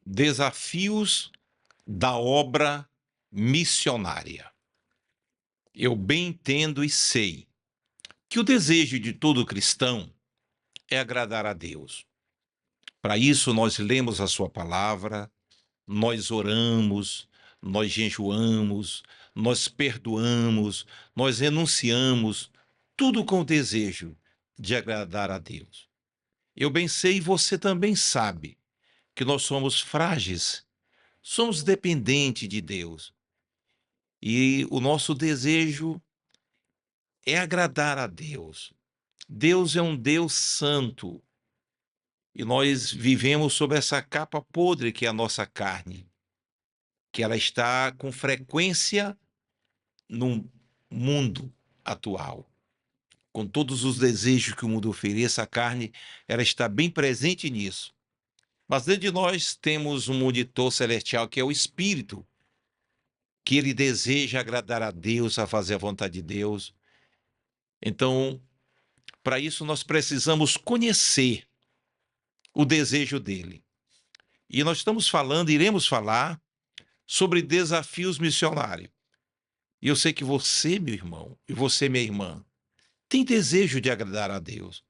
Desafios da obra missionária. Eu bem entendo e sei que o desejo de todo cristão é agradar a Deus. Para isso, nós lemos a sua palavra, nós oramos, nós jejuamos, nós perdoamos, nós renunciamos, tudo com o desejo de agradar a Deus. Eu bem sei e você também sabe que nós somos frágeis, somos dependentes de Deus. E o nosso desejo é agradar a Deus. Deus é um Deus santo e nós vivemos sob essa capa podre que é a nossa carne, que ela está com frequência no mundo atual. Com todos os desejos que o mundo oferece, a carne ela está bem presente nisso. Mas dentro de nós temos um monitor celestial que é o Espírito, que ele deseja agradar a Deus, a fazer a vontade de Deus. Então, para isso nós precisamos conhecer o desejo dele. E nós estamos falando, iremos falar sobre desafios missionários. E eu sei que você, meu irmão, e você, minha irmã, tem desejo de agradar a Deus.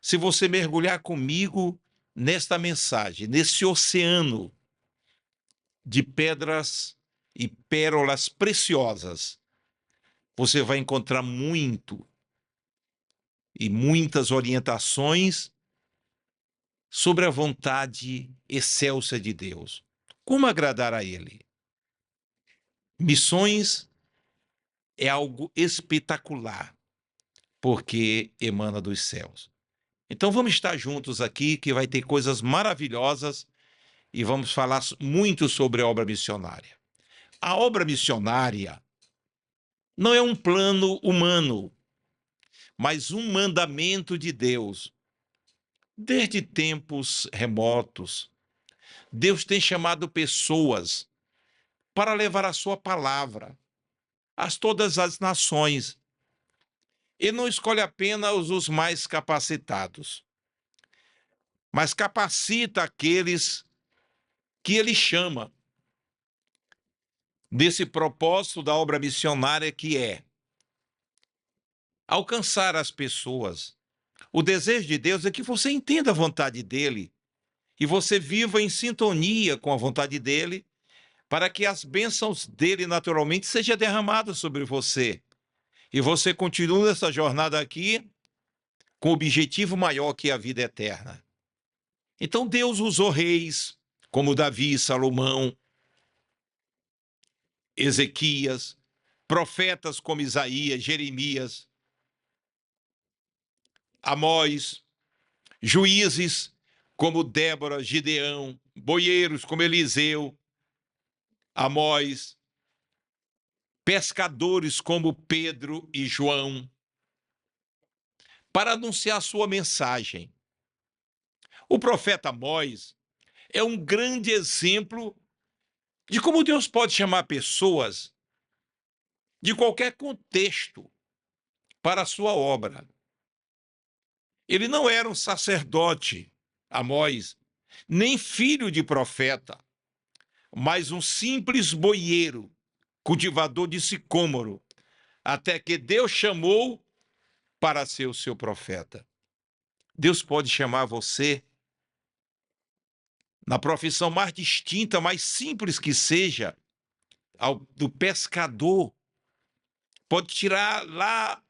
Se você mergulhar comigo nesta mensagem, nesse oceano de pedras e pérolas preciosas, você vai encontrar muito e muitas orientações sobre a vontade excelsa de Deus. Como agradar a Ele? Missões é algo espetacular, porque emana dos céus. Então vamos estar juntos aqui, que vai ter coisas maravilhosas e vamos falar muito sobre a obra missionária. A obra missionária não é um plano humano, mas um mandamento de Deus. Desde tempos remotos, Deus tem chamado pessoas para levar a sua palavra a todas as nações. Ele não escolhe apenas os mais capacitados, mas capacita aqueles que ele chama desse propósito da obra missionária que é alcançar as pessoas. O desejo de Deus é que você entenda a vontade dele e você viva em sintonia com a vontade dele, para que as bênçãos dele naturalmente sejam derramadas sobre você. E você continue nessa jornada aqui com o objetivo maior que é a vida eterna. Então Deus usou reis como Davi, Salomão, Ezequias, profetas como Isaías, Jeremias, Amós, juízes como Débora, Gideão, boieiros como Eliseu, Amós, pescadores como Pedro e João, para anunciar sua mensagem. O profeta Amós é um grande exemplo de como Deus pode chamar pessoas de qualquer contexto para a sua obra. Ele não era um sacerdote, Amós, nem filho de profeta, mas um simples boieiro, cultivador de sicômoro, até que Deus chamou para ser o seu profeta. Deus pode chamar você na profissão mais distinta, mais simples que seja, do pescador. Pode tirar lá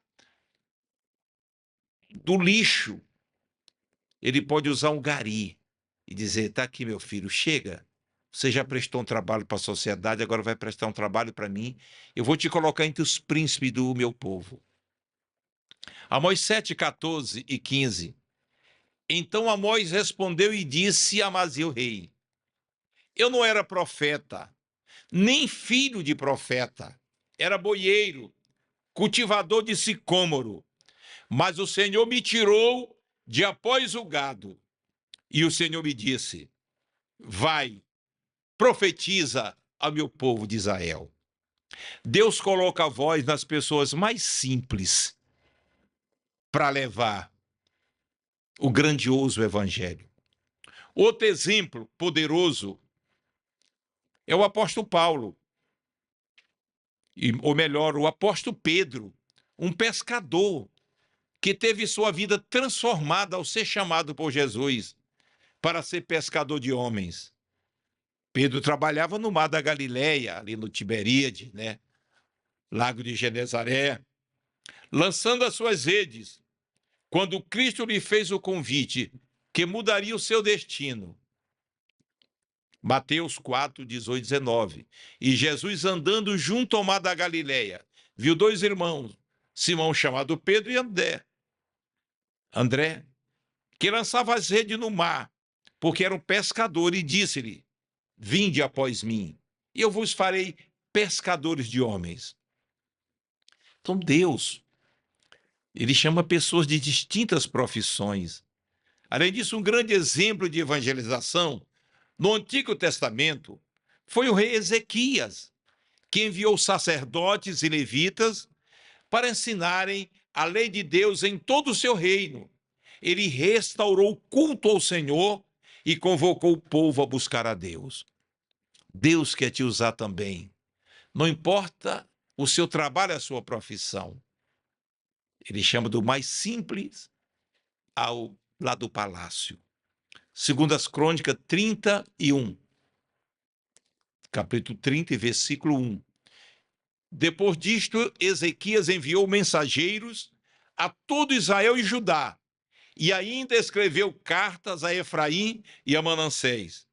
do lixo. Ele pode usar um gari e dizer: tá aqui, meu filho, chega. Você já prestou um trabalho para a sociedade, agora vai prestar um trabalho para mim. Eu vou te colocar entre os príncipes do meu povo. Amós 7, 14 e 15. Então Amós respondeu e disse a Amazias, rei: eu não era profeta, nem filho de profeta. Era boieiro, cultivador de sicômoro. Mas o Senhor me tirou de após o gado. E o Senhor me disse: vai, profetiza ao meu povo de Israel. Deus coloca a voz nas pessoas mais simples para levar o grandioso evangelho. Outro exemplo poderoso é o apóstolo Paulo, ou melhor, o apóstolo Pedro, um pescador que teve sua vida transformada ao ser chamado por Jesus para ser pescador de homens. Pedro trabalhava no mar da Galileia, ali no Tiberíade, né? Lago de Genezaré, lançando as suas redes, quando Cristo lhe fez o convite que mudaria o seu destino. Mateus 4, 18, 19. E Jesus, andando junto ao mar da Galileia, viu dois irmãos, Simão, chamado Pedro, e André, que lançava as redes no mar, porque era um pescador, e disse-lhe: vinde após mim, e eu vos farei pescadores de homens. Então Deus, ele chama pessoas de distintas profissões. Além disso, um grande exemplo de evangelização no Antigo Testamento foi o rei Ezequias, que enviou sacerdotes e levitas para ensinarem a lei de Deus em todo o seu reino. Ele restaurou o culto ao Senhor e convocou o povo a buscar a Deus. Deus quer te usar também. Não importa o seu trabalho, a sua profissão. Ele chama do mais simples ao lá do palácio. Segundo as Crônicas 31, capítulo 30, versículo 1. Depois disto, Ezequias enviou mensageiros a todo Israel e Judá, e ainda escreveu cartas a Efraim e a Manassés,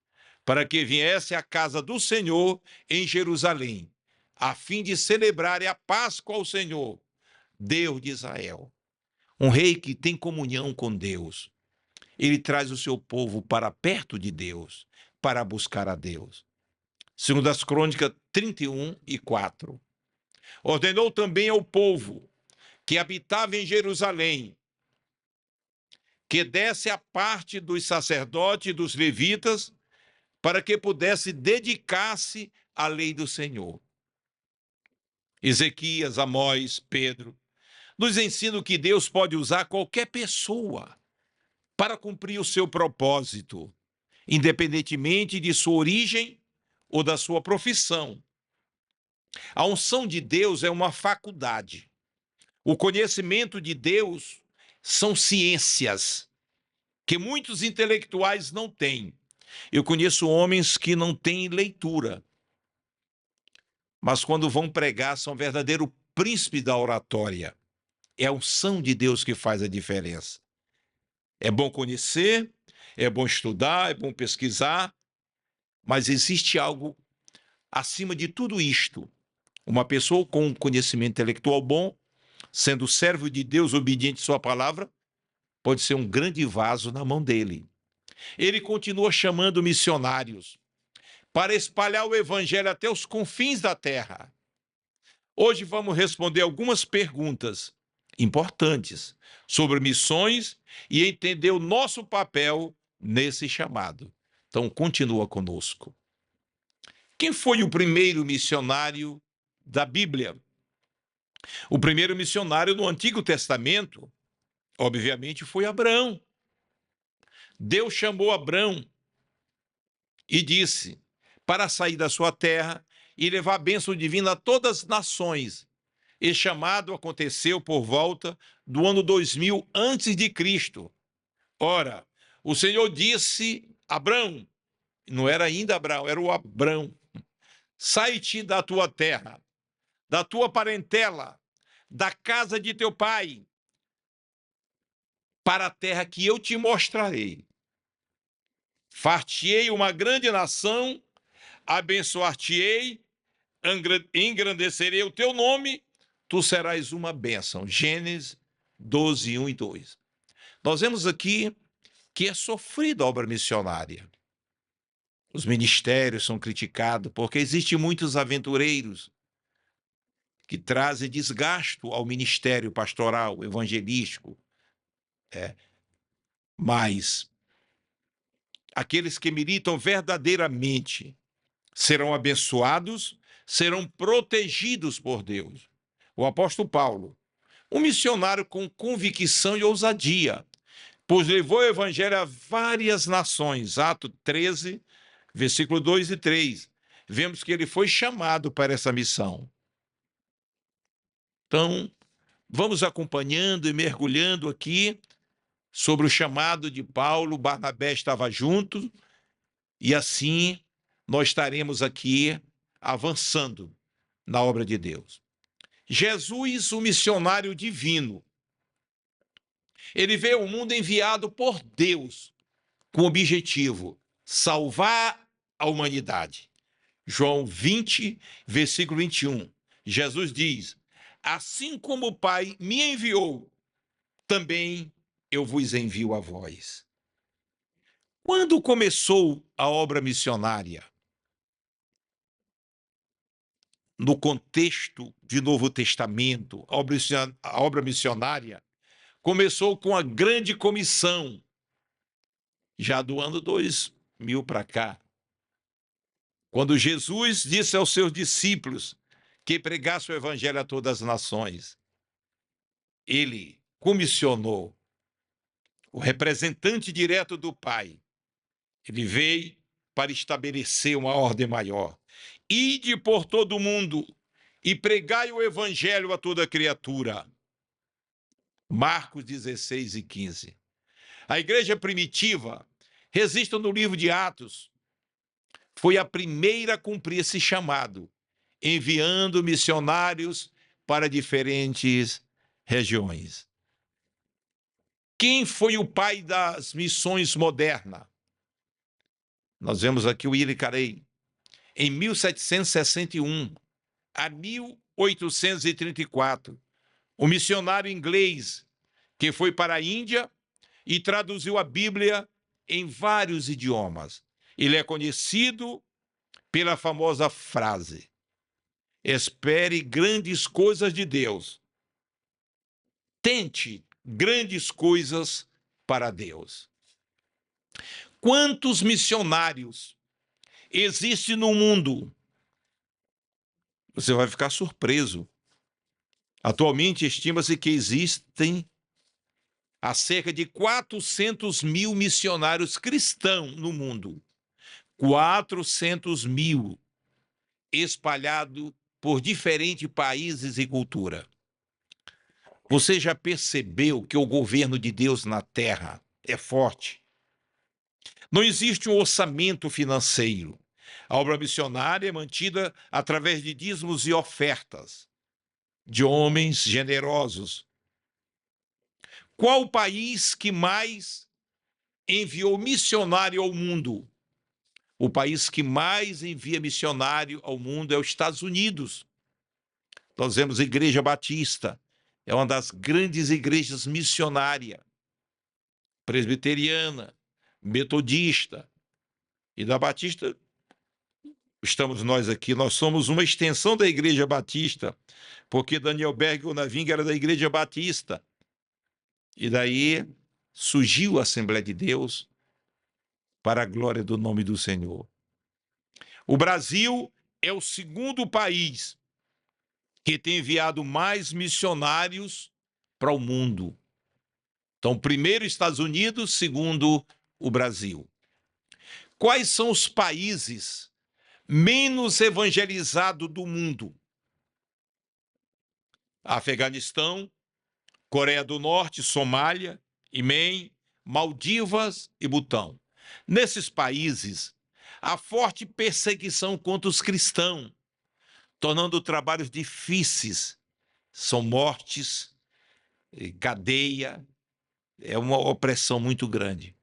para que viesse à casa do Senhor em Jerusalém, a fim de celebrarem a Páscoa ao Senhor, Deus de Israel. Um rei que tem comunhão com Deus. Ele traz o seu povo para perto de Deus, para buscar a Deus. Segundo as Crônicas 31 e 4. Ordenou também ao povo que habitava em Jerusalém que desse a parte dos sacerdotes e dos levitas para que pudesse dedicar-se à lei do Senhor. Ezequias, Amós, Pedro nos ensinam que Deus pode usar qualquer pessoa para cumprir o seu propósito, independentemente de sua origem ou da sua profissão. A unção de Deus é uma faculdade. O conhecimento de Deus são ciências que muitos intelectuais não têm. Eu conheço homens que não têm leitura, mas quando vão pregar são verdadeiro príncipe da oratória. É a unção de Deus que faz a diferença. É bom conhecer, é bom estudar, é bom pesquisar, mas existe algo acima de tudo isto. Uma pessoa com um conhecimento intelectual bom, sendo servo de Deus, obediente à sua palavra, pode ser um grande vaso na mão dele. Ele continua chamando missionários para espalhar o evangelho até os confins da terra. Hoje vamos responder algumas perguntas importantes sobre missões e entender o nosso papel nesse chamado. Então, continua conosco. Quem foi o primeiro missionário da Bíblia? O primeiro missionário no Antigo Testamento, obviamente, foi Abraão. Deus chamou Abraão e disse para sair da sua terra e levar a bênção divina a todas as nações. Esse chamado aconteceu por volta do ano 2000 antes de Cristo. Ora, o Senhor disse a Abraão, não era ainda Abraão, era o Abrão: sai-te da tua terra, da tua parentela, da casa de teu pai, para a terra que eu te mostrarei. Far-te-ei uma grande nação, abençoar-te-ei, engrandecerei o teu nome, tu serás uma bênção. Gênesis 12, 1 e 2. Nós vemos aqui que é sofrida a obra missionária. Os ministérios são criticados porque existem muitos aventureiros que trazem desgasto ao ministério pastoral, evangelístico. Mas aqueles que militam verdadeiramente serão abençoados, serão protegidos por Deus. O apóstolo Paulo, um missionário com convicção e ousadia, pois levou o evangelho a várias nações. Atos 13, versículo 2 e 3. vemos que ele foi chamado para essa missão. Então, vamos acompanhando e mergulhando aqui sobre o chamado de Paulo. Barnabé estava junto, e assim nós estaremos aqui avançando na obra de Deus. Jesus, o missionário divino, ele veio ao mundo enviado por Deus com o objetivo salvar a humanidade. João 20, versículo 21. Jesus diz: assim como o Pai me enviou, também eu vos envio a vós. Quando começou a obra missionária? No contexto de Novo Testamento, a obra missionária começou com a grande comissão, já do ano 2000 para cá, quando Jesus disse aos seus discípulos que pregasse o evangelho a todas as nações. Ele comissionou o representante direto do Pai. Ele veio para estabelecer uma ordem maior. Ide por todo o mundo e pregai o evangelho a toda criatura. Marcos 16 e 15. A igreja primitiva, registra no livro de Atos, foi a primeira a cumprir esse chamado, enviando missionários para diferentes regiões. Quem foi o pai das missões modernas? Nós vemos aqui o Willy Carey. Em 1761 a 1834, o missionário inglês que foi para a Índia e traduziu a Bíblia em vários idiomas. Ele é conhecido pela famosa frase: espere grandes coisas de Deus. Tente grandes coisas para Deus. Quantos missionários existem no mundo? Você vai ficar surpreso. Atualmente, estima-se que existem há cerca de 400 mil missionários cristãos no mundo. 400 mil, espalhados por diferentes países e cultura. Você já percebeu que o governo de Deus na terra é forte? Não existe um orçamento financeiro. A obra missionária é mantida através de dízimos e ofertas de homens generosos. Qual o país que mais enviou missionário ao mundo? O país que mais envia missionário ao mundo é os Estados Unidos. Nós vemos a Igreja Batista, é uma das grandes igrejas missionárias, presbiteriana, metodista. E da Batista, estamos nós aqui, nós somos uma extensão da Igreja Batista, porque Daniel Berg Unaving era da Igreja Batista. E daí surgiu a Assembleia de Deus para a glória do nome do Senhor. O Brasil é o segundo país que tem enviado mais missionários para o mundo. Então, primeiro Estados Unidos, segundo o Brasil. Quais são os países menos evangelizados do mundo? Afeganistão, Coreia do Norte, Somália, Iêmen, Maldivas e Butão. Nesses países, há forte perseguição contra os cristãos, tornando trabalhos difíceis. São mortes, cadeia, é uma opressão muito grande.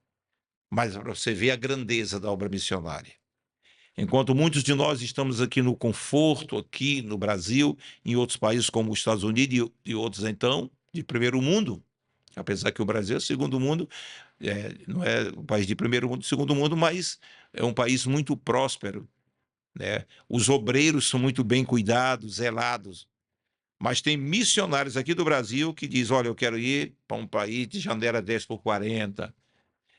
Mas para você ver a grandeza da obra missionária. Enquanto muitos de nós estamos aqui no conforto, aqui no Brasil, em outros países como os Estados Unidos e outros, então, de primeiro mundo, apesar que o Brasil é segundo mundo, não é um país de primeiro mundo, segundo mundo, mas é um país muito próspero, né? Os obreiros são muito bem cuidados, zelados, mas tem missionários aqui do Brasil que dizem: olha, eu quero ir para um país de janela 10 por 40,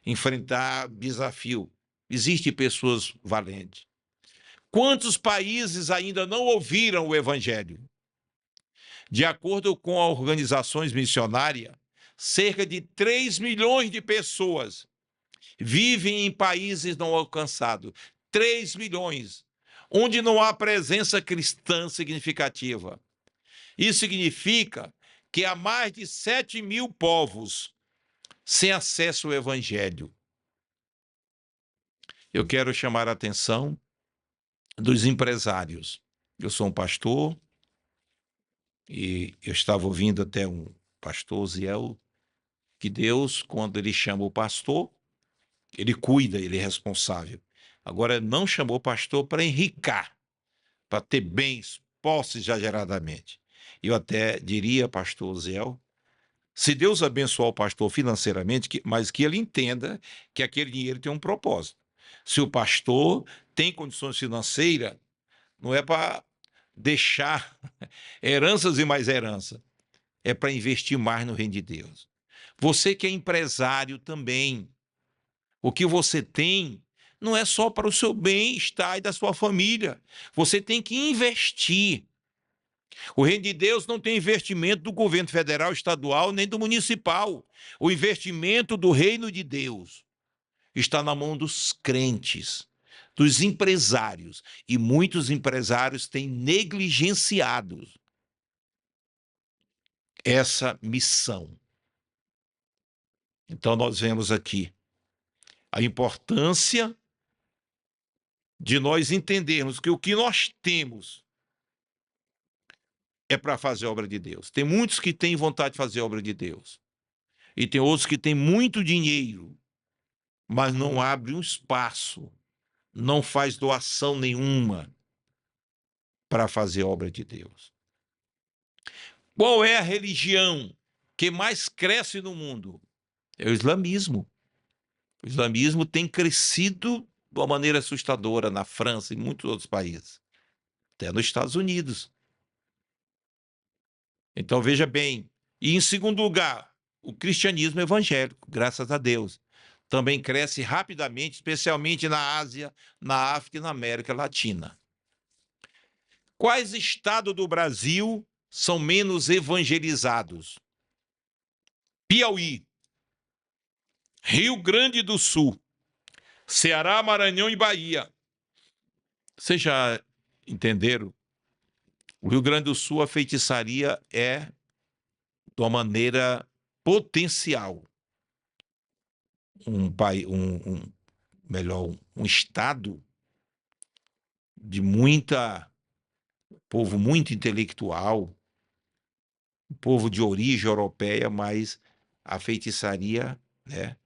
enfrentar desafio. Existem pessoas valentes. Quantos países ainda não ouviram o Evangelho? De acordo com as organizações missionárias, cerca de 3 milhões de pessoas vivem em países não alcançados. 3 milhões. onde não há presença cristã significativa. Isso significa que há mais de 7.000 povos sem acesso ao Evangelho. Eu quero chamar a atenção dos empresários. Eu sou um pastor e eu estava ouvindo até um pastor, Ziel, que Deus, quando ele chama o pastor, ele cuida, ele é responsável. Agora, não chamou o pastor para enricar, para ter bens, posses exageradamente. Eu até diria, pastor Ziel, se Deus abençoar o pastor financeiramente, mas que ele entenda que aquele dinheiro tem um propósito. Se o pastor tem condições financeiras, não é para deixar heranças e mais herança, é para investir mais no reino de Deus. Você que é empresário também, o que você tem não é só para o seu bem-estar e da sua família. Você tem que investir. O reino de Deus não tem investimento do governo federal, estadual, nem do municipal. O investimento do reino de Deus está na mão dos crentes, dos empresários. E muitos empresários têm negligenciado essa missão. Então, nós vemos aqui a importância de nós entendermos que o que nós temos é para fazer a obra de Deus. Tem muitos que têm vontade de fazer a obra de Deus. E tem outros que têm muito dinheiro, mas não abre um espaço, não faz doação nenhuma para fazer a obra de Deus. Qual é a religião que mais cresce no mundo? É o islamismo. O islamismo tem crescido de uma maneira assustadora na França e em muitos outros países, até nos Estados Unidos. Então, veja bem. E, em segundo lugar, o cristianismo evangélico, graças a Deus, também cresce rapidamente, especialmente na Ásia, na África e na América Latina. Quais estados do Brasil são menos evangelizados? Piauí, Rio Grande do Sul, Ceará, Maranhão e Bahia. Vocês já entenderam? O Rio Grande do Sul, a feitiçaria é de uma maneira potencial. Um estado de povo muito intelectual, povo de origem europeia, mas a feitiçaria, né?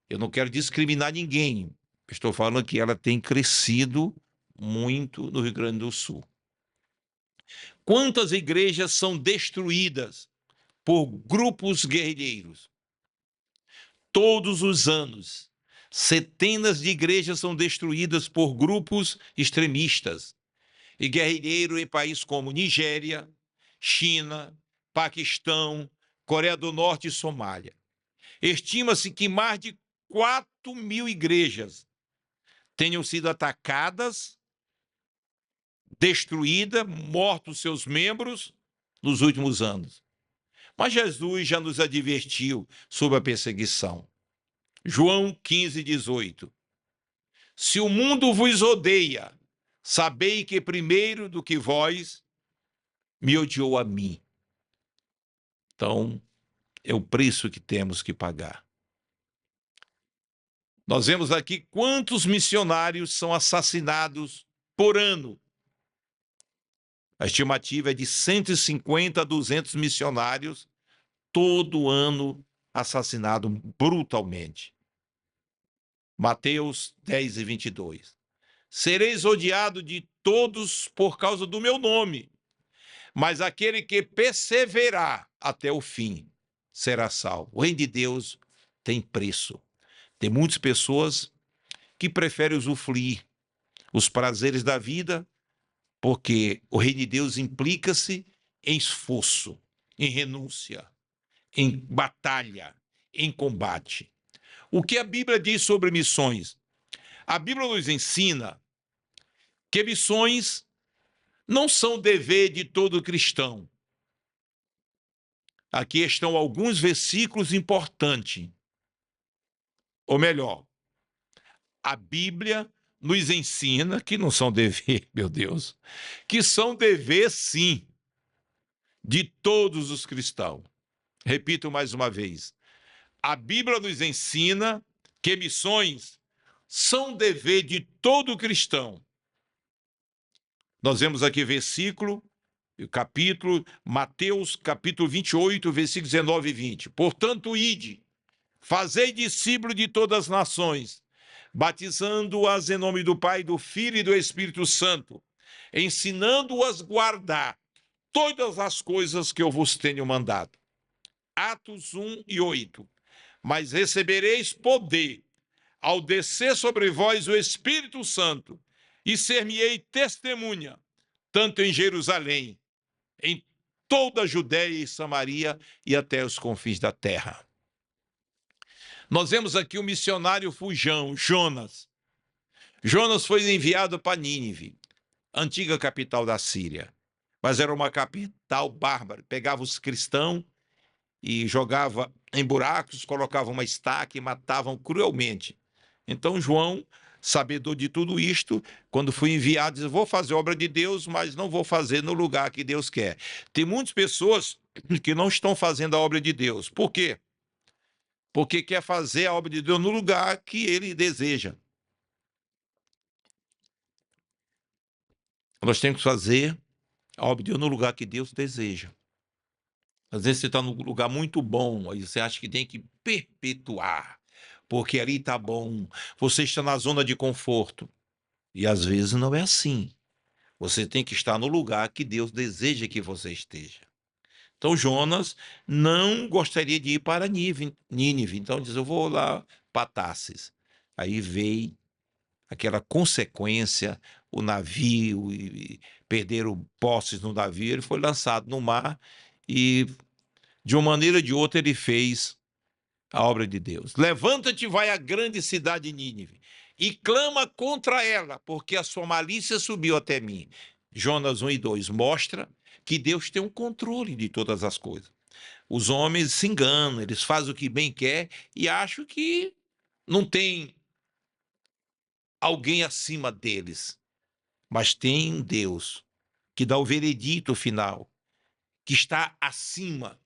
Eu não quero discriminar ninguém. Estou falando que ela tem crescido muito no Rio Grande do Sul. Quantas igrejas são destruídas por grupos guerrilheiros? Todos os anos, centenas de igrejas são destruídas por grupos extremistas e guerrilheiros em países como Nigéria, China, Paquistão, Coreia do Norte e Somália. Estima-se que mais de 4.000 igrejas tenham sido atacadas, destruídas, mortos seus membros nos últimos anos. Mas Jesus já nos advertiu sobre a perseguição. João 15:18. Se o mundo vos odeia, sabei que primeiro do que vós me odiou a mim. Então, é o preço que temos que pagar. Nós vemos aqui quantos missionários são assassinados por ano. A estimativa é de 150 a 200 missionários todo ano assassinados brutalmente. Mateus 10:22. Sereis odiados de todos por causa do meu nome, mas aquele que perseverar até o fim será salvo. O reino de Deus tem preço. Tem muitas pessoas que preferem usufruir os prazeres da vida, porque o reino de Deus implica-se em esforço, em renúncia, em batalha, em combate. O que a Bíblia diz sobre missões? A Bíblia nos ensina que missões não são dever de todo cristão. Aqui estão alguns versículos importantes. Ou melhor, a Bíblia nos ensina que não são dever, meu Deus, que são dever, sim, de todos os cristãos. Repito mais uma vez. A Bíblia nos ensina que missões são dever de todo cristão. Nós vemos aqui versículo, capítulo, Mateus, capítulo 28, versículos 19 e 20. Portanto, ide, fazei discípulos de todas as nações, batizando-as em nome do Pai, do Filho e do Espírito Santo, ensinando-as a guardar todas as coisas que eu vos tenho mandado. Atos 1 e 8. Mas recebereis poder ao descer sobre vós o Espírito Santo, e ser-me-ei testemunha, tanto em Jerusalém, em toda a Judéia e Samaria e até os confins da terra. Nós vemos aqui o missionário fujão, Jonas. Jonas foi enviado para Nínive, antiga capital da Síria, mas era uma capital bárbara. Pegava os cristãos e jogava em buracos, colocava uma estaca e matavam cruelmente. Então João, sabedor de tudo isto, quando foi enviado, disse: vou fazer a obra de Deus, mas não vou fazer no lugar que Deus quer. Tem muitas pessoas que não estão fazendo a obra de Deus. Por quê? Porque quer fazer a obra de Deus no lugar que ele deseja. Nós temos que fazer a obra de Deus no lugar que Deus deseja. Às vezes você está num lugar muito bom, aí você acha que tem que perpetuar, porque ali está bom, você está na zona de conforto. E às vezes não é assim. Você tem que estar no lugar que Deus deseja que você esteja. Então Jonas não gostaria de ir para Nínive, então diz: eu vou lá para Tarsis. Aí veio aquela consequência, o navio, e perderam posses no navio, ele foi lançado no mar e, de uma maneira ou de outra, ele fez a obra de Deus. Levanta-te, vai à grande cidade de Nínive e clama contra ela, porque a sua malícia subiu até mim. Jonas 1 e 2 mostra que Deus tem um controle de todas as coisas. Os homens se enganam, eles fazem o que bem quer e acham que não tem alguém acima deles. Mas tem um Deus que dá o veredito final, que está acima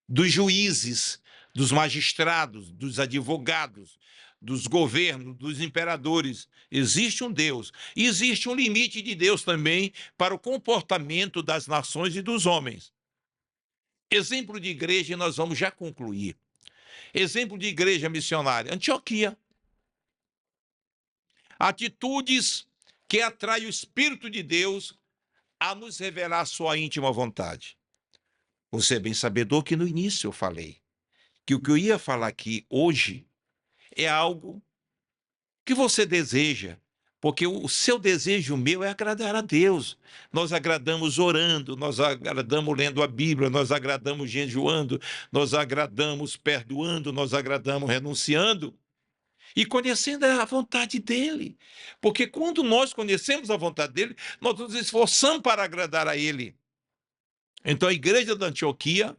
dos juízes, dos magistrados, dos advogados, dos governos, dos imperadores. Existe um Deus. E existe um limite de Deus também para o comportamento das nações e dos homens. Exemplo de igreja, e nós vamos já concluir. Exemplo de igreja missionária, Antioquia. Atitudes que atraem o Espírito de Deus a nos revelar sua íntima vontade. Você é bem sabedor que no início eu falei que o que eu ia falar aqui hoje é algo que você deseja, porque o seu desejo, o meu, é agradar a Deus. Nós agradamos orando, nós agradamos lendo a Bíblia, nós agradamos jejuando, nós agradamos perdoando, nós agradamos renunciando e conhecendo a vontade dele. Porque quando nós conhecemos a vontade dele, nós nos esforçamos para agradar a ele. Então a igreja da Antioquia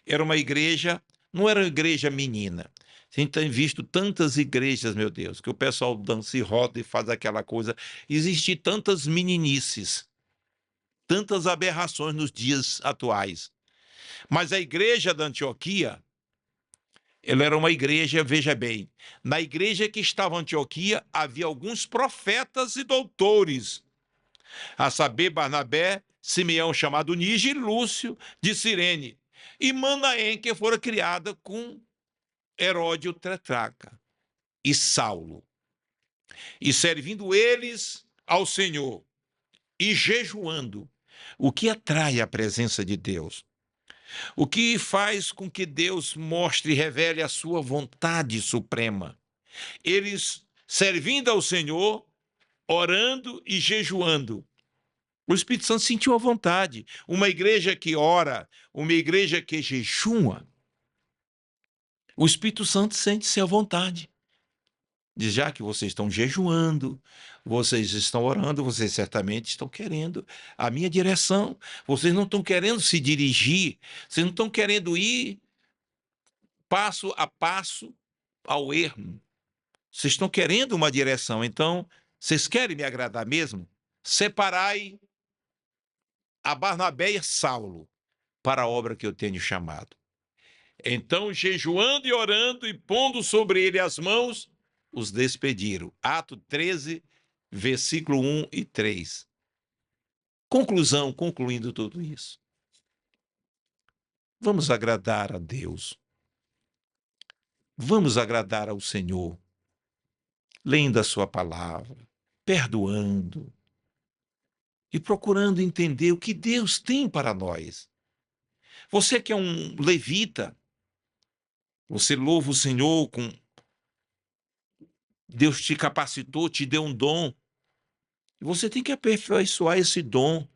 era uma igreja, não era uma igreja menina. A gente tem visto tantas igrejas, meu Deus, que o pessoal dança e roda e faz aquela coisa. Existem tantas meninices, tantas aberrações nos dias atuais. Mas a igreja da Antioquia, ela era uma igreja, veja bem, na igreja que estava em Antioquia havia alguns profetas e doutores, a saber, Barnabé, Simeão chamado Níger, Lúcio de Cirene, e Manaém, que fora criada com Herodes o tetrarca, e Saulo. E servindo eles ao Senhor, e jejuando, o que atrai a presença de Deus, o que faz com que Deus mostre e revele a sua vontade suprema. Eles servindo ao Senhor, orando e jejuando. O Espírito Santo sentiu a vontade. Uma igreja que ora, uma igreja que jejua, o Espírito Santo sente-se à vontade. Diz: já que vocês estão jejuando, vocês estão orando, vocês certamente estão querendo a minha direção. Vocês não estão querendo se dirigir, vocês não estão querendo ir passo a passo ao erro. Vocês estão querendo uma direção. Então, Vocês querem me agradar mesmo? Separai a Barnabé e Saulo para a obra que eu tenho chamado. Então, jejuando e orando e pondo sobre ele as mãos, os despediram. Ato 13, versículo 1 e 3. Conclusão, concluindo tudo isso. Vamos agradar a Deus. Vamos agradar ao Senhor, lendo a sua palavra, perdoando e procurando entender o que Deus tem para nós. Você que é um levita, você louva o Senhor com Deus te capacitou, te deu um dom. E você tem que aperfeiçoar esse dom.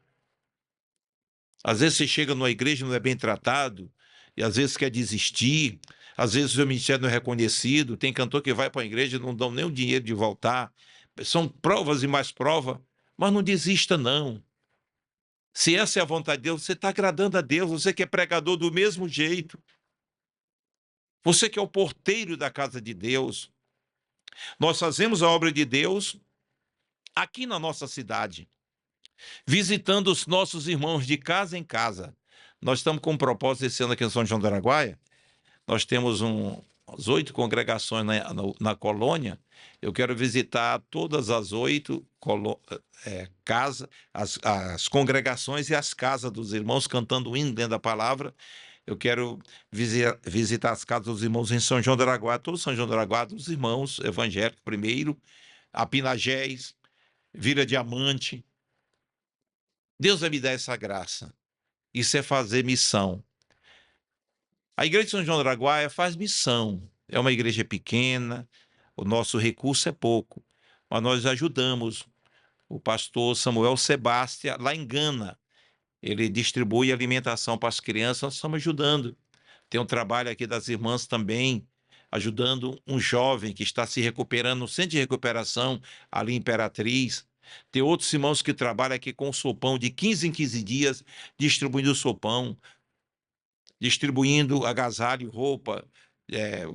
Às vezes você chega numa igreja e não é bem tratado, e às vezes quer desistir, às vezes o seu ministério não é reconhecido, tem cantor que vai para a igreja e não dão nem o dinheiro de voltar. São provas e mais provas, mas não desista não. Se essa é a vontade de Deus, você está agradando a Deus, você que é pregador do mesmo jeito. Você que é o porteiro da casa de Deus. Nós fazemos a obra de Deus aqui na nossa cidade, visitando os nossos irmãos de casa em casa. Nós estamos com um propósito esse ano aqui em São João do Araguaia. Nós temos umas 8 congregações na colônia. Eu quero visitar todas as 8 casas, as congregações e as casas dos irmãos, cantando o hino dentro da palavra. Eu quero visitar as casas dos irmãos em São João do Araguaia, todo São João do Araguaia, dos irmãos evangélicos primeiro, Apinagés, Vila Diamante. Deus vai me dar essa graça. Isso é fazer missão. A igreja de São João do Araguaia faz missão. É uma igreja pequena, o nosso recurso é pouco, mas nós ajudamos. O pastor Samuel Sebastião, lá em Gana, ele distribui alimentação para as crianças, nós estamos ajudando. Tem um trabalho aqui das irmãs também, ajudando um jovem que está se recuperando no centro de recuperação, ali em Imperatriz. Tem outros irmãos que trabalham aqui com sopão de 15 em 15 dias, distribuindo sopão, distribuindo agasalho, roupa,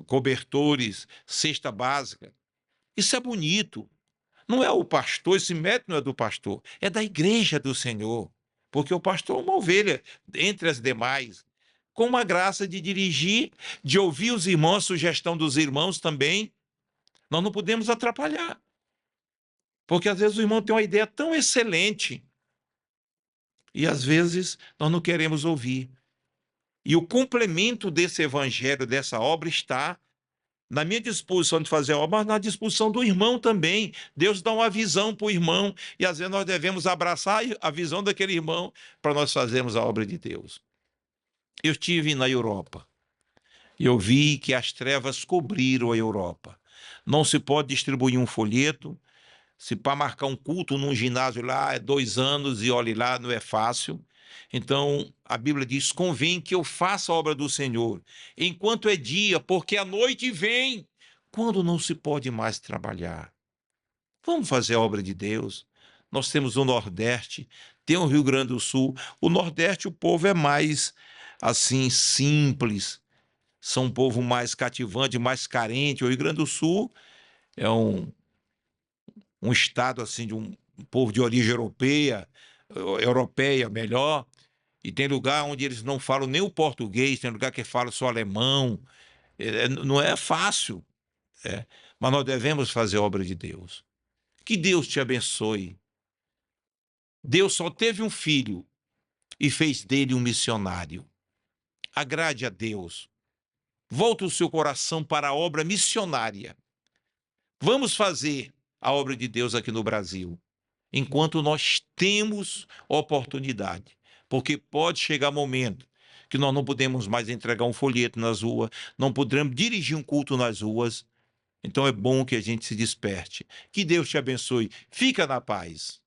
cobertores, cesta básica. Isso é bonito. Não é o pastor, esse mérito não é do pastor, é da igreja do Senhor. Porque o pastor é uma ovelha entre as demais, com uma graça de dirigir, de ouvir os irmãos, a sugestão dos irmãos também. Nós não podemos atrapalhar. Porque às vezes o irmão tem uma ideia tão excelente e às vezes nós não queremos ouvir. E o complemento desse evangelho, dessa obra, está na minha disposição de fazer a obra, mas na disposição do irmão também. Deus dá uma visão para o irmão e às vezes nós devemos abraçar a visão daquele irmão para nós fazermos a obra de Deus. Eu estive na Europa e eu vi que as trevas cobriram a Europa. Não se pode distribuir um folheto. Se para marcar um culto num ginásio lá é 2 anos e olhe lá, não é fácil. Então, a Bíblia diz, convém que eu faça a obra do Senhor, enquanto é dia, porque a noite vem, quando não se pode mais trabalhar. Vamos fazer a obra de Deus. Nós temos o Nordeste, tem o Rio Grande do Sul. O Nordeste, o povo é mais, assim, simples. São um povo mais cativante, mais carente. O Rio Grande do Sul é um estado, assim, de um povo de origem europeia melhor, e tem lugar onde eles não falam nem o português, tem lugar que falam só alemão. Não é fácil, mas nós devemos fazer a obra de Deus. Que Deus te abençoe. Deus só teve um filho e fez dele um missionário. Agrade a Deus. Volte o seu coração para a obra missionária. Vamos fazer a obra de Deus aqui no Brasil, enquanto nós temos oportunidade. Porque pode chegar momento que nós não podemos mais entregar um folheto nas ruas, não podemos dirigir um culto nas ruas. Então é bom que a gente se desperte. Que Deus te abençoe. Fica na paz.